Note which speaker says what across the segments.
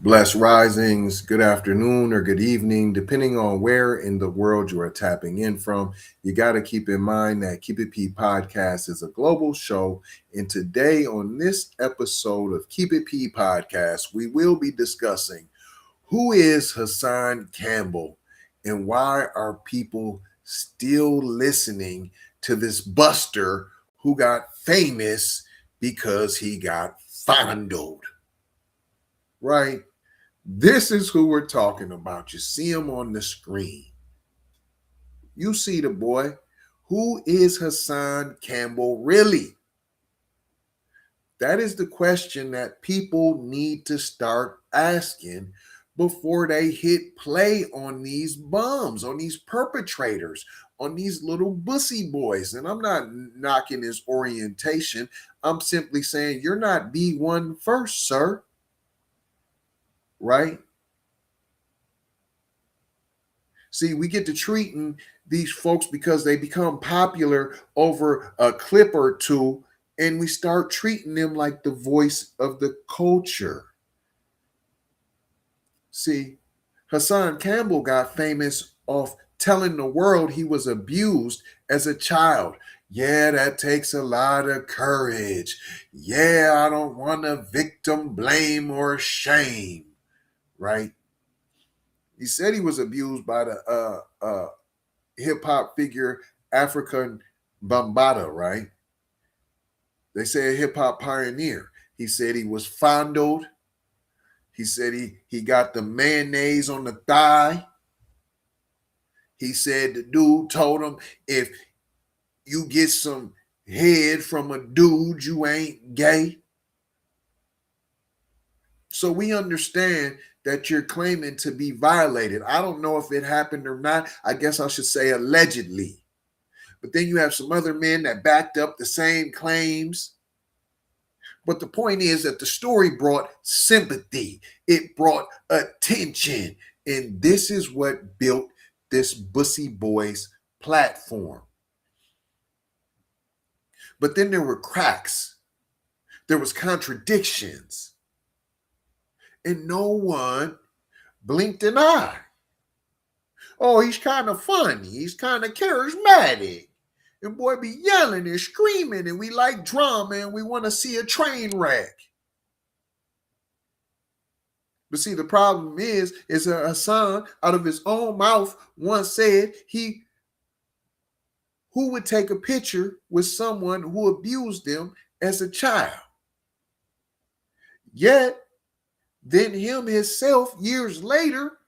Speaker 1: Blessed risings, good afternoon or good evening, depending on where in the world you are tapping in from. You got to keep in mind that Keep It P podcast is a global show. And today, on this episode of Keep It P podcast, we will be discussing who is Hassan Campbell and why are people still listening to this buster who got famous because he got fondled, right? This is who we're talking about. You see him on the screen. You see the boy. Who is Hassan Campbell really? That is the question that people need to start asking before they hit play on these bums, on these perpetrators, on these little bussy boys. And I'm not knocking his orientation. I'm simply saying you're not B1 first, sir. Right? See, we get to treating these folks because they become popular over a clip or two, and we start treating them like the voice of the culture. See, Hassan Campbell got famous off telling the world he was abused as a child. Yeah, that takes a lot of courage. Yeah, I don't want to victim blame or shame, right? He said he was abused by the hip hop figure African Bambaataa, right? They say a hip hop pioneer. He said he was fondled. He said he got the mayonnaise on the thigh. He said the dude told him, if you get some head from a dude, you ain't gay. So we understand that you're claiming to be violated. I don't know if it happened or not. I guess I should say allegedly. But then you have some other men that backed up the same claims. But the point is that the story brought sympathy, it brought attention. And this is what built this Bussy Boys platform. But then there were cracks, there was contradictions, and no one blinked an eye. Oh, he's kind of funny, he's kind of charismatic. And boy be yelling and screaming, and we like drama, and we want to see a train wreck. But see, the problem is Hassan, out of his own mouth, once said who would take a picture with someone who abused them as a child. Yet, then him himself, years later,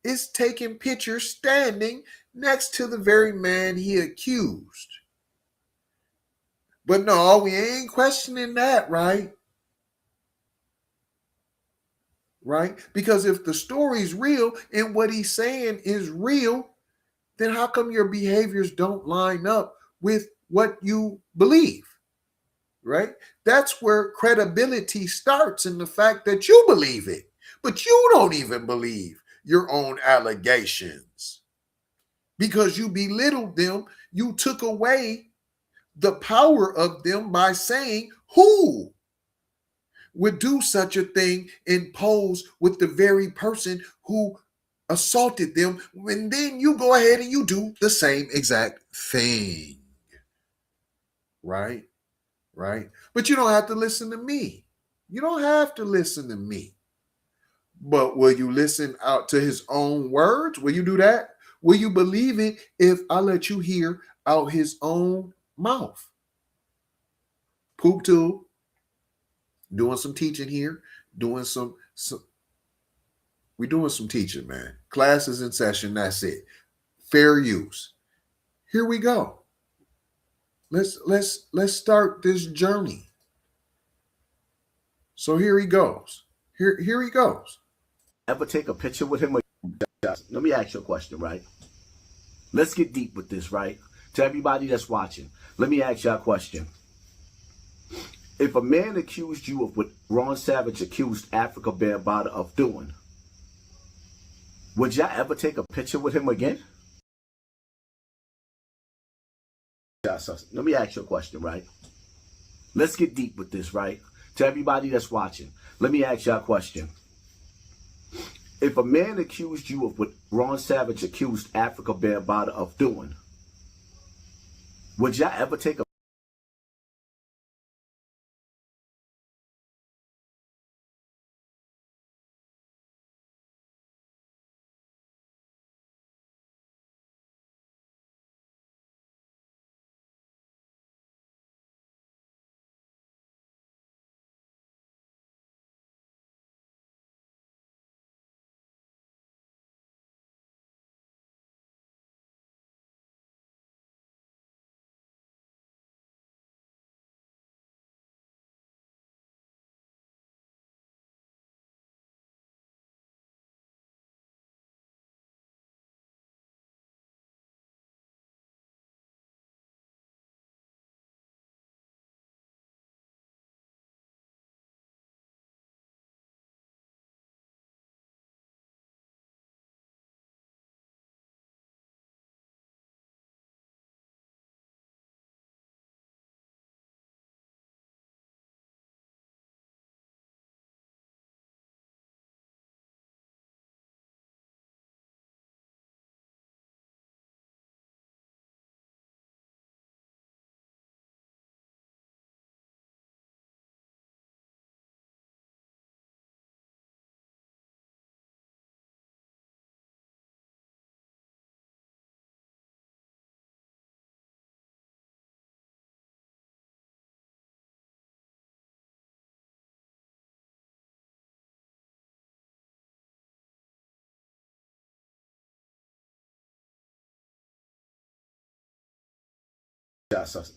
Speaker 1: is taking pictures standing next to the very man he accused. But no, we ain't questioning that, right? Right? Because if the story's real and what he's saying is real, then how come your behaviors don't line up with what you believe? Right? That's where credibility starts, in the fact that you believe it, but you don't even believe your own allegations because you belittled them. You took away the power of them by saying who would do such a thing and pose with the very person who assaulted them, and then you go ahead and you do the same exact thing. Right? Right? But you don't have to listen to me. You don't have to listen to me. But will you listen out to his own words? Will you do that? Will you believe it if I let you hear out his own mouth? Poop tube, doing some teaching here, doing some we're doing some teaching, man. Classes in session, that's it. Fair use. Here we go. Let's start this journey. So here he goes. Here he goes.
Speaker 2: Ever take a picture with him? Let me ask you a question, right? Let's get deep with this, right? To everybody that's watching, let me ask you a question. If a man accused you of what Ron Savage accused Africa Bambaataa of doing, would y'all ever take a picture with him again? Let me ask you a question, right? Let's get deep with this, right? To everybody that's watching, let me ask you a question. If a man accused you of what Ron Savage accused Africa Bambaataa of doing, would y'all ever take a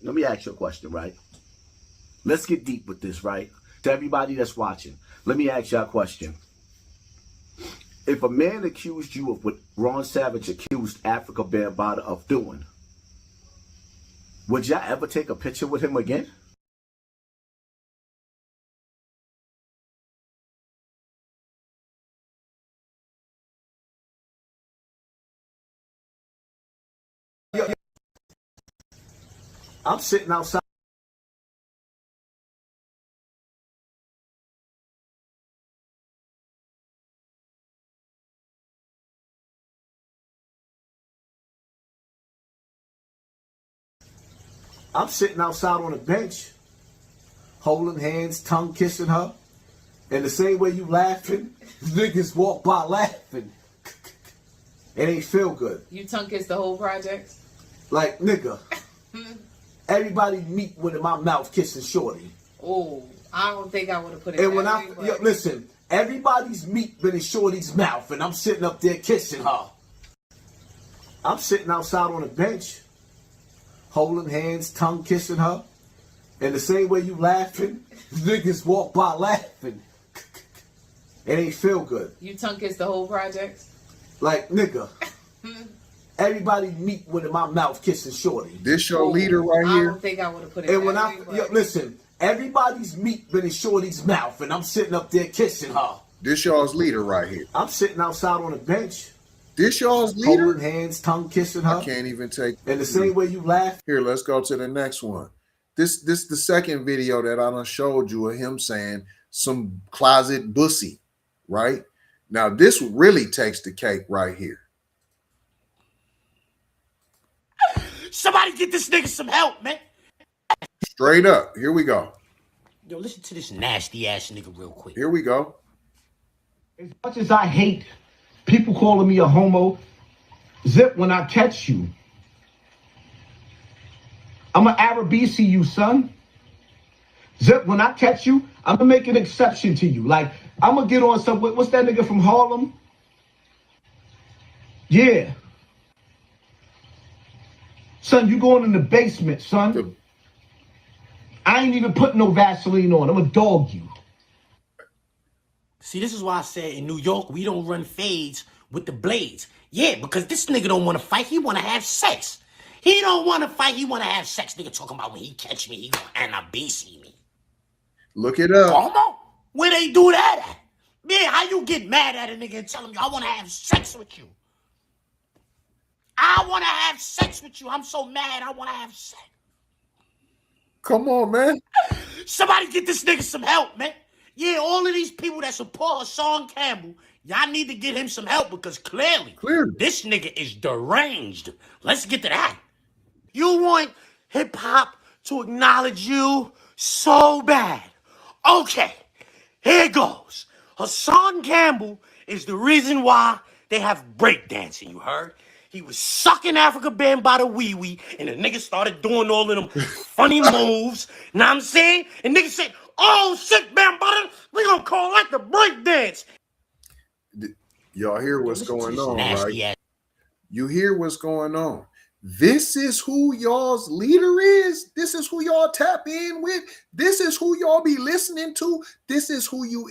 Speaker 2: let me ask you a question, right? Let's get deep with this, right? To everybody that's watching, let me ask y'all a question. If a man accused you of what Ron Savage accused Africa Bambaataa of doing, would y'all ever take a picture with him again? I'm sitting outside. I'm sitting outside on a bench, holding hands, tongue kissing her. And the same way you laughing, niggas walk by laughing. It ain't feel good.
Speaker 3: You tongue kissed the whole project?
Speaker 2: Like, nigga, everybody meet with my mouth kissing shorty.
Speaker 3: Oh, I don't think I would have put it
Speaker 2: And when
Speaker 3: that way,
Speaker 2: listen, everybody's meat been in shorty's mouth, and I'm sitting up there kissing her. I'm sitting outside on a bench, holding hands, tongue kissing her. And the same way you laughing, niggas walk by laughing. It ain't feel good.
Speaker 3: You tongue kissed the whole project?
Speaker 2: Like, nigga, everybody meet with my mouth kissing shorty.
Speaker 1: This your leader right
Speaker 3: I
Speaker 1: here.
Speaker 3: don't think I would have put it
Speaker 2: And
Speaker 3: that
Speaker 2: when
Speaker 3: way,
Speaker 2: listen, everybody's meat been in shorty's mouth, and I'm sitting up there kissing her.
Speaker 1: This y'all's leader right here.
Speaker 2: I'm sitting outside on a bench,
Speaker 1: This y'all's leader.
Speaker 2: holding hands, tongue kissing her.
Speaker 1: I can't even take.
Speaker 2: And the same way you laugh.
Speaker 1: Here, let's go to the next one. This the second video that I done showed you of him saying some closet bussy, right? Now this really takes the cake right here.
Speaker 4: Somebody get this nigga some help, man.
Speaker 1: Straight up. Here we go.
Speaker 4: Yo, listen to this nasty ass nigga real quick.
Speaker 1: Here we go.
Speaker 5: As much as I hate people calling me a homo, Zip, when I catch you, I'm an Arabisi you, son. Zip, when I catch you, I'm gonna make an exception to you. Like, I'm gonna get on some, what's that nigga from Harlem? Yeah. Son, you going in the basement, son. I ain't even putting no Vaseline on. I'm gonna dog you.
Speaker 4: See, this is why I said in New York, we don't run fades with the blades. Yeah, because this nigga don't want to fight. He want to have sex. He don't want to fight. He want to have sex. Nigga talking about when he catch me, he gonna Anabisi me.
Speaker 1: Look it up.
Speaker 4: Come on. Where they do that at? Yeah, how you get mad at a nigga and tell him, I want to have sex with you? I want to have sex with you. I'm so mad. I want to have sex.
Speaker 1: Come on, man.
Speaker 4: Somebody get this nigga some help, man. Yeah, all of these people that support Hassan Campbell, y'all need to get him some help because clearly
Speaker 1: Clearly.
Speaker 4: this nigga is deranged. Let's get to that. You want hip hop to acknowledge you so bad. Okay, here goes. Hassan Campbell is the reason why they have breakdancing, you heard? He was sucking Africa band by the wee-wee, and the nigga started doing all of them funny moves. Know what I'm saying? And niggas said, oh shit, man, brother, we gonna call that the breakdance.
Speaker 1: Y'all hear
Speaker 4: Yo,
Speaker 1: what's
Speaker 4: listen to
Speaker 1: going
Speaker 4: this
Speaker 1: on, right?
Speaker 4: nasty ass.
Speaker 1: You hear what's going on. This is who y'all's leader is. This is who y'all tap in with. This is who y'all be listening to. This is who you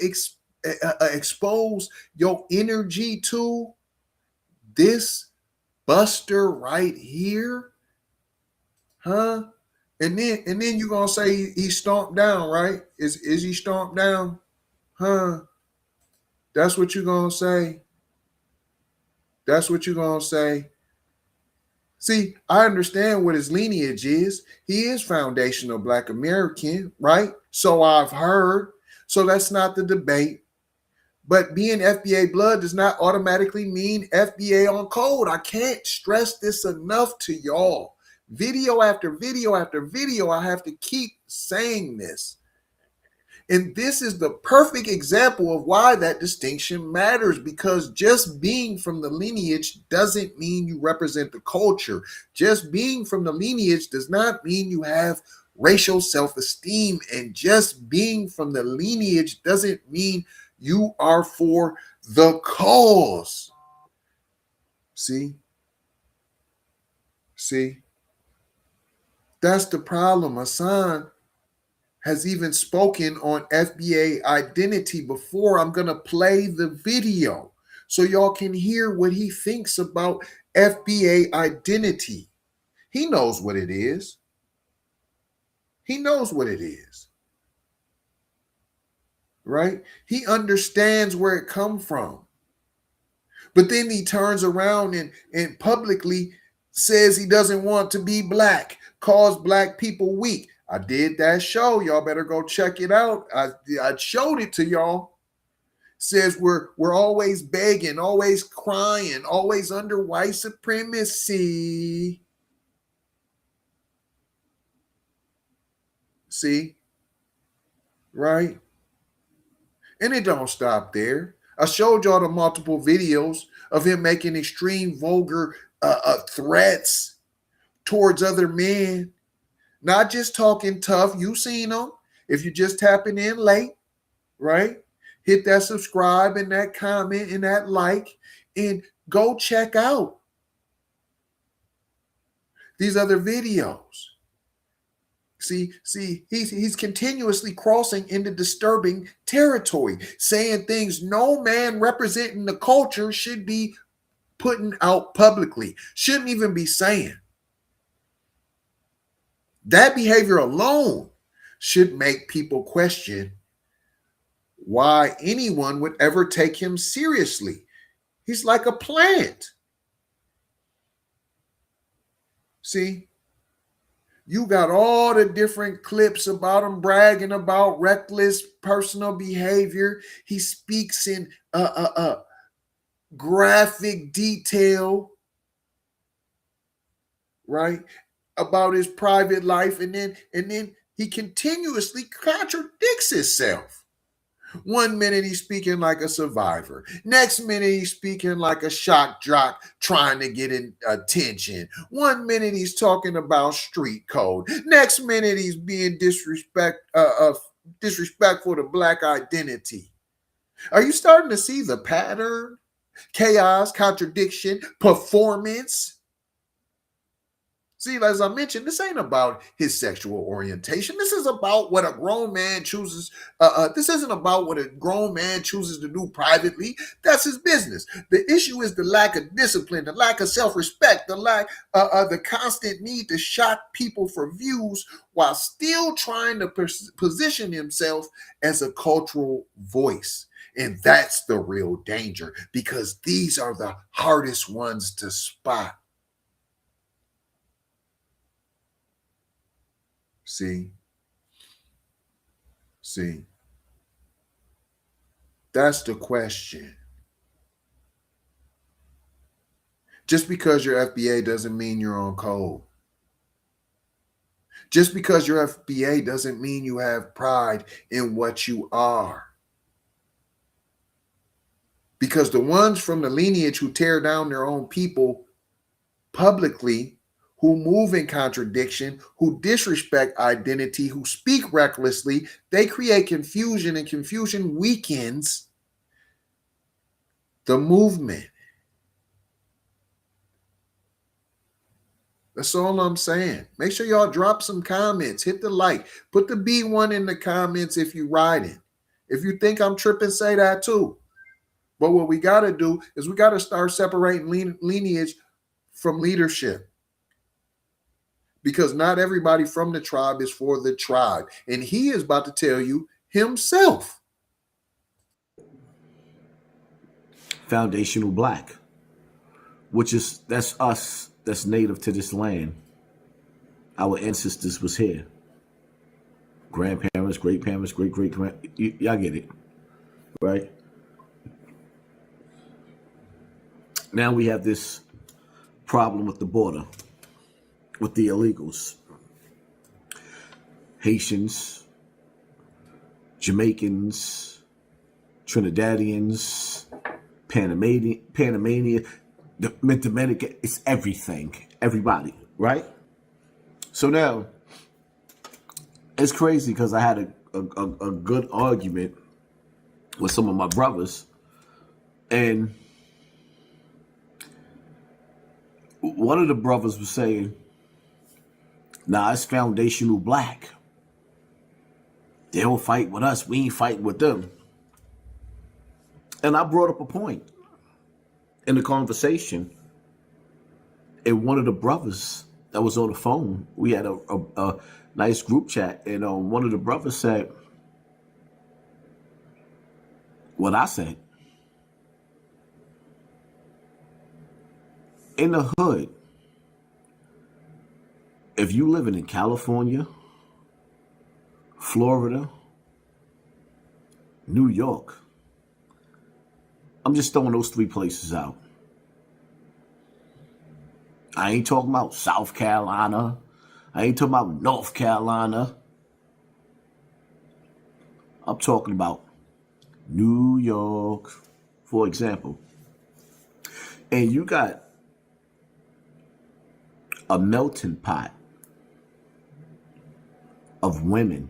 Speaker 1: expose your energy to. This Buster right here, huh? And then you're gonna say he stomped down, right? Is he stomped down? Huh? That's what you're gonna say. That's what you're gonna say. See, I understand what his lineage is. He is foundational Black American, right? So I've heard. So that's not the debate. But being FBA blood does not automatically mean FBA on code. I can't stress this enough to y'all. Video after video after video, I have to keep saying this. And this is the perfect example of why that distinction matters, because just being from the lineage doesn't mean you represent the culture. Just being from the lineage does not mean you have racial self-esteem. And just being from the lineage doesn't mean you are for the cause. See? That's the problem. Hassan has even spoken on FBA identity before. I'm going to play the video so y'all can hear what he thinks about FBA identity. He knows what it is. He knows what it is. Right? He understands where it comes from. But then he turns around and publicly says he doesn't want to be black, calls black people weak. I did that show. Y'all better go check it out. I showed it to y'all. Says we're always begging, always crying, always under white supremacy. See? Right? And it don't stop there. I showed y'all the multiple videos of him making extreme vulgar threats towards other men. Not just talking tough. You seen them. If you're just tapping in late, right? Hit that subscribe and that comment and that like and go check out these other videos. See, he's continuously crossing into disturbing territory, saying things no man representing the culture should be putting out publicly, shouldn't even be saying. That behavior alone should make people question why anyone would ever take him seriously. He's like a plant. See? You got all the different clips about him bragging about reckless personal behavior. He speaks in graphic detail, right, about his private life, and then he continuously contradicts himself. One minute he's speaking like a survivor. Next minute he's speaking like a shock jock trying to get attention. One minute he's talking about street code. Next minute he's being disrespectful to black identity. Are you starting to see the pattern? Chaos, contradiction, performance. See, as I mentioned, this ain't about his sexual orientation. This is about what a grown man chooses. This isn't about what a grown man chooses to do privately. That's his business. The issue is the lack of discipline, the lack of self-respect, the constant need to shock people for views while still trying to position himself as a cultural voice. And that's the real danger, because these are the hardest ones to spot. See. That's the question. Just because you're FBA doesn't mean you're on code. Just because you're FBA doesn't mean you have pride in what you are. Because the ones from the lineage who tear down their own people publicly, who move in contradiction, who disrespect identity, who speak recklessly, they create confusion, and confusion weakens the movement. That's all I'm saying. Make sure y'all drop some comments. Hit the like. Put the B1 in the comments if you riding. If you think I'm tripping, say that too. But what we got to do is we got to start separating lineage from leadership. Because not everybody from the tribe is for the tribe. And he is about to tell you himself.
Speaker 2: Foundational black, which is, that's us, that's native to this land. Our ancestors was here. Grandparents, great-parents, great-great-grand, y'all get it, right? Now we have this problem with the border, with the illegals. Haitians, Jamaicans, Trinidadians, Panamanian, Dominican, it's everything, everybody, right? So now, it's crazy because I had a good argument with some of my brothers, and one of the brothers was saying, nah, it's foundational black. They don't fight with us. We ain't fighting with them. And I brought up a point in the conversation. And one of the brothers that was on the phone, we had a nice group chat. And one of the brothers said what I said. In the hood, if you living in California, Florida, New York, I'm just throwing those three places out. I ain't talking about South Carolina. I ain't talking about North Carolina. I'm talking about New York, for example. And you got a melting pot of women,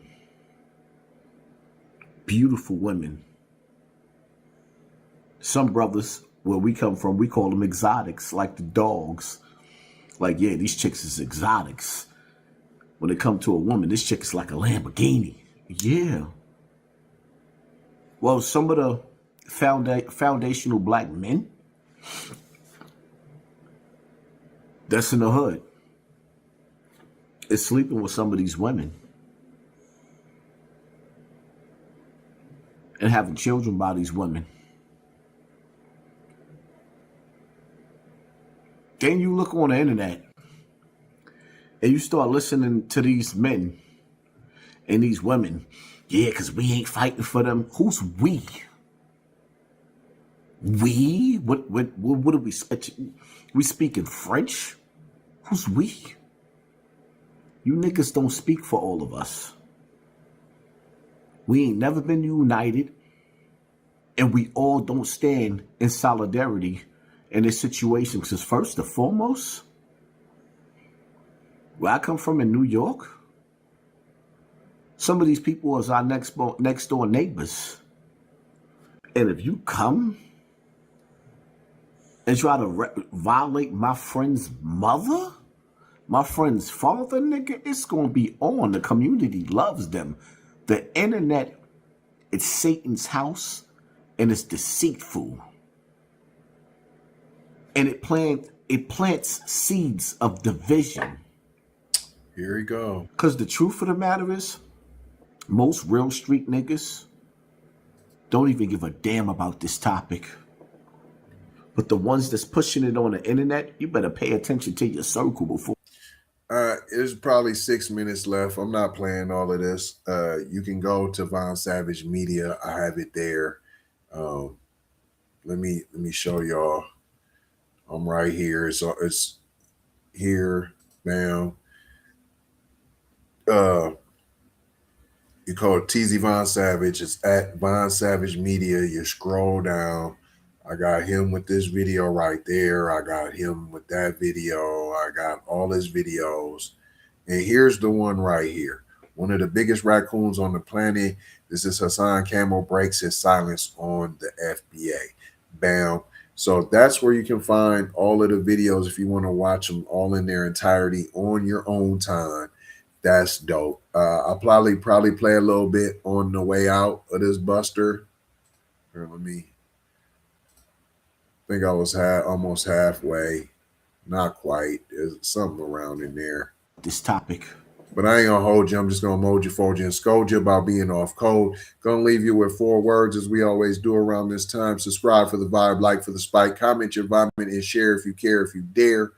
Speaker 2: beautiful women. Some brothers, where we come from, we call them exotics, like the dogs. Like, yeah, these chicks is exotics. When it comes to a woman, this chick is like a Lamborghini. Yeah. Well, some of the foundational black men that's in the hood is sleeping with some of these women and having children by these women. Then you look on the internet and you start listening to these men and these women. Yeah, because we ain't fighting for them. Who's we? We? What are we? We speaking French? Who's we? You niggas don't speak for all of us. We ain't never been united. And we all don't stand in solidarity in this situation. Because first and foremost, where I come from in New York, some of these people is our next door neighbors. And if you come and try to violate my friend's mother, my friend's father, nigga, it's going to be on. The community loves them. The internet, it's Satan's house, and it's deceitful. And it plants seeds of division.
Speaker 1: Here we go.
Speaker 2: Because the truth of the matter is, most real street niggas don't even give a damn about this topic. But the ones that's pushing it on the internet, you better pay attention to your circle before.
Speaker 1: There's probably 6 minutes left. I'm not playing all of this. You can go to Von Savage Media. I have it there. Um, let me show y'all. I'm right here. It's here. Bam. You call it TZ Von Savage. It's at Von Savage Media. You scroll down. I got him with this video right there. I got him with that video. I got all his videos. And here's the one right here. One of the biggest raccoons on the planet. This is Hassan Campbell breaks his silence on the FBA. Bam. So that's where you can find all of the videos if you want to watch them all in their entirety on your own time. That's dope. I'll probably play a little bit on the way out of this Buster. Here, let me. I think I was almost halfway. Not quite. There's something around in there.
Speaker 2: This topic.
Speaker 1: But I ain't gonna hold you. I'm just gonna mold you, fold you, and scold you about being off code. Gonna leave you with 4 words as we always do around this time. Subscribe for the vibe, like for the spike, comment your vomit, and share if you care, if you dare,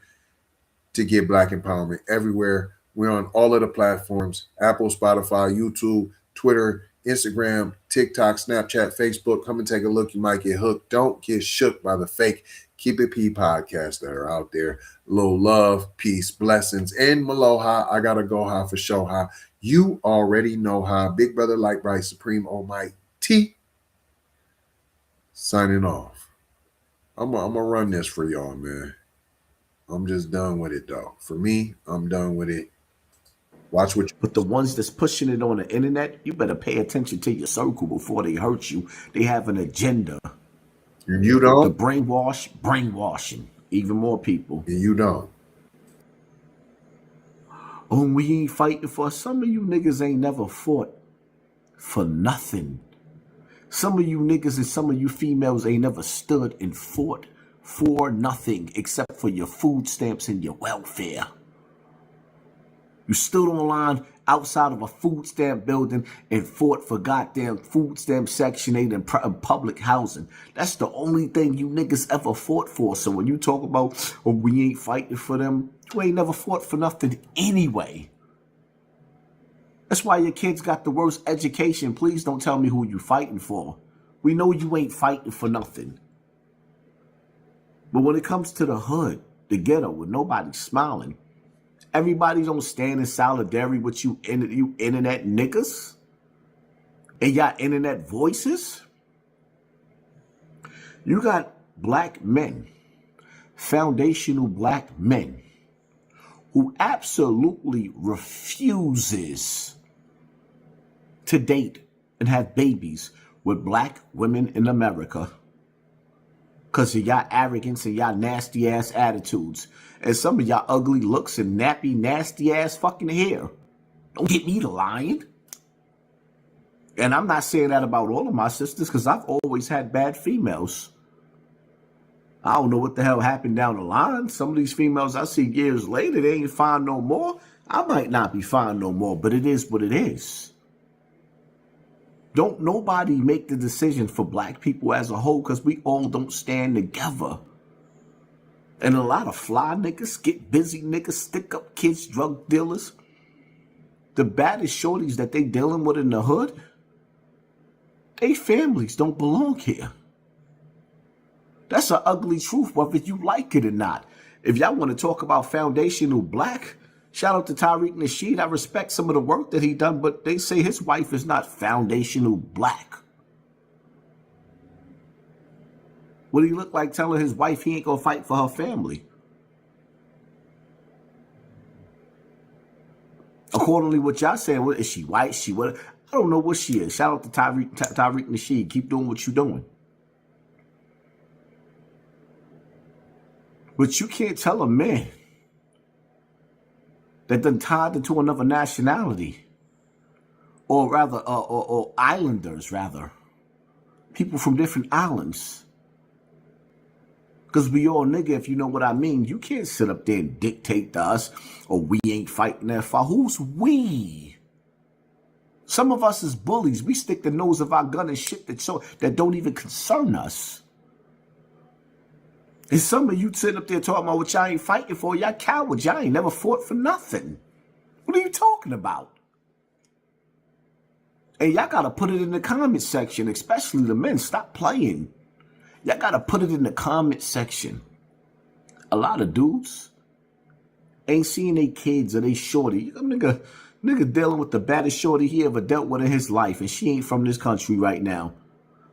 Speaker 1: to get Black empowerment everywhere. We're on all of the platforms: Apple, Spotify, YouTube, Twitter, Instagram, TikTok, Snapchat, Facebook. Come and take a look. You might get hooked. Don't get shook by the fake Keep It P podcasts that are out there. Little love, peace, blessings, and Maloha. I gotta go high for show high. You already know how. Big Brother Light Bright Supreme Almighty. Signing off. I'm gonna run this for y'all, man. I'm just done with it though. For me, I'm done with it. Watch what you.
Speaker 2: But the ones that's pushing it on the internet, you better pay attention to your circle before they hurt you. They have an agenda.
Speaker 1: And you
Speaker 2: The
Speaker 1: don't.
Speaker 2: brainwashing even more people.
Speaker 1: And you don't.
Speaker 2: Oh, we ain't fighting for. Some of you niggas ain't never fought for nothing. Some of you niggas and some of you females ain't never stood and fought for nothing except for your food stamps and your welfare. You stood on line outside of a food stamp building and fought for goddamn food stamp Section 8 and public housing. That's the only thing you niggas ever fought for. So when you talk about, oh, we ain't fighting for them, you ain't never fought for nothing anyway. That's why your kids got the worst education. Please don't tell me who you fighting for. We know you ain't fighting for nothing. But when it comes to the hood, the ghetto, with nobody smiling, everybody don't stand in solidarity with you internet niggas and y'all internet voices. You got black men, foundational black men, who absolutely refuses to date and have babies with black women in America because of y'all arrogance and y'all nasty ass attitudes. And some of y'all ugly looks and nappy, nasty ass fucking hair. Don't get me to lying. And I'm not saying that about all of my sisters because I've always had bad females. I don't know what the hell happened down the line. Some of these females I see years later, they ain't fine no more. I might not be fine no more, but it is what it is. Don't nobody make the decision for black people as a whole because we all don't stand together. And a lot of fly niggas, get busy niggas, stick up kids, drug dealers. The baddest shorties that they dealing with in the hood, they families don't belong here. That's an ugly truth, whether you like it or not. If y'all want to talk about foundational black, shout out to Tariq Nasheed. I respect some of the work that he done, but they say his wife is not foundational black. What do he look like telling his wife he ain't gonna fight for her family? Accordingly, what y'all saying, what is she white? She what? I don't know what she is. Shout out to Tariq Nasheed. Keep doing what you're doing. But you can't tell a man that done tied into another nationality, or rather, or islanders rather, people from different islands. Because we all nigga, if you know what I mean. You can't sit up there and dictate to us, or we ain't fighting that fight. Who's we? Some of us is bullies. We stick the nose of our gun and shit that don't even concern us. And some of you sitting up there talking about what y'all ain't fighting for. Y'all cowards. Y'all ain't never fought for nothing. What are you talking about? And y'all gotta put it in the comment section, especially the men. Stop playing. Y'all gotta put it in the comment section. A lot of dudes ain't seeing they kids or they shorty. Nigga dealing with the baddest shorty he ever dealt with in his life, and she ain't from this country right now.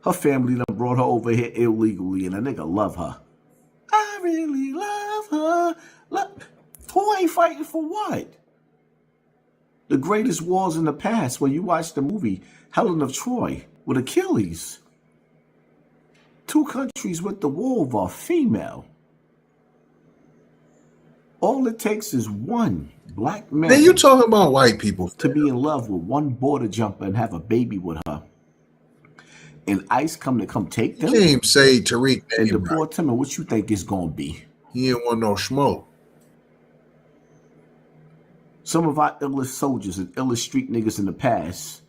Speaker 2: Her family done brought her over here illegally, and a nigga love her. I really love her. Look, who ain't fighting for what? The greatest wars in the past, when you watch the movie Helen of Troy with Achilles. 2 countries with the war are female. All it takes is one black man.
Speaker 1: Then you talking about white people
Speaker 2: to be in love with one border jumper and have a baby with her. And ICE come take them.
Speaker 1: You can't even say Tariq
Speaker 2: and
Speaker 1: name
Speaker 2: deport him. And what you think it's gonna be?
Speaker 1: He ain't want no smoke.
Speaker 2: Some of our illest soldiers and illest street niggas in the past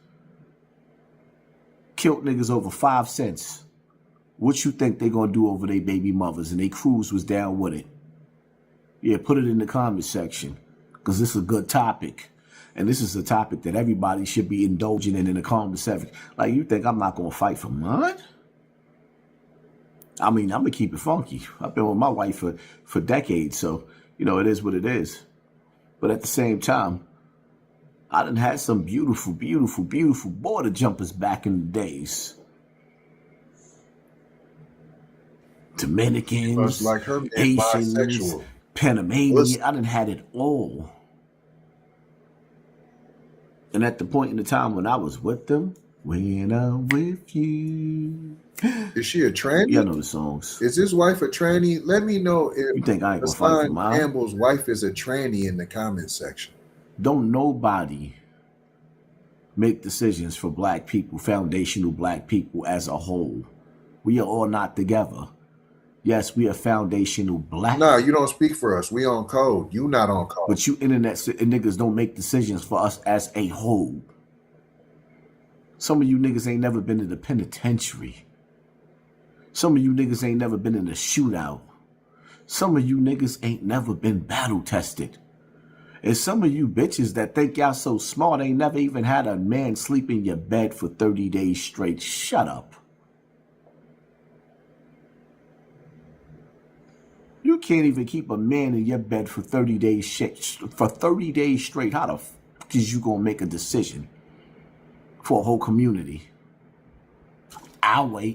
Speaker 2: killed niggas over 5 cents. What you think they gonna do over their baby mothers? And they crews was down with it. Yeah, put it in the comment section, because this is a good topic. And this is a topic that everybody should be indulging in the comment section. Like, you think I'm not going to fight for mine? I mean, I'm going to keep it funky. I've been with my wife for decades, so, you know, it is what it is. But at the same time, I done had some beautiful, beautiful, beautiful border jumpers back in the days. Dominicans,
Speaker 1: Like her being
Speaker 2: Haitians,
Speaker 1: bisexual.
Speaker 2: Panamanian, I done had it all. And at the point in the time when I was with them, when I'm with you.
Speaker 1: Is she a tranny?
Speaker 2: Y'all know the songs.
Speaker 1: Is his wife a tranny? Let me know if
Speaker 2: You think I ain't gonna fight for
Speaker 1: Hassan
Speaker 2: mine?
Speaker 1: Campbell's wife is a tranny in the comment section.
Speaker 2: Don't nobody make decisions for black people, foundational black people as a whole. We are all not together. Yes, we are foundational black.
Speaker 1: No, you don't speak for us. We on code. You not on code.
Speaker 2: But you internet niggas don't make decisions for us as a whole. Some of you niggas ain't never been in the penitentiary. Some of you niggas ain't never been in a shootout. Some of you niggas ain't never been battle tested. And some of you bitches that think y'all so smart ain't never even had a man sleep in your bed for 30 days straight. Shut up. You can't even keep a man in your bed for 30 days straight. How the fuck is you gonna make a decision for a whole community? I'll wait.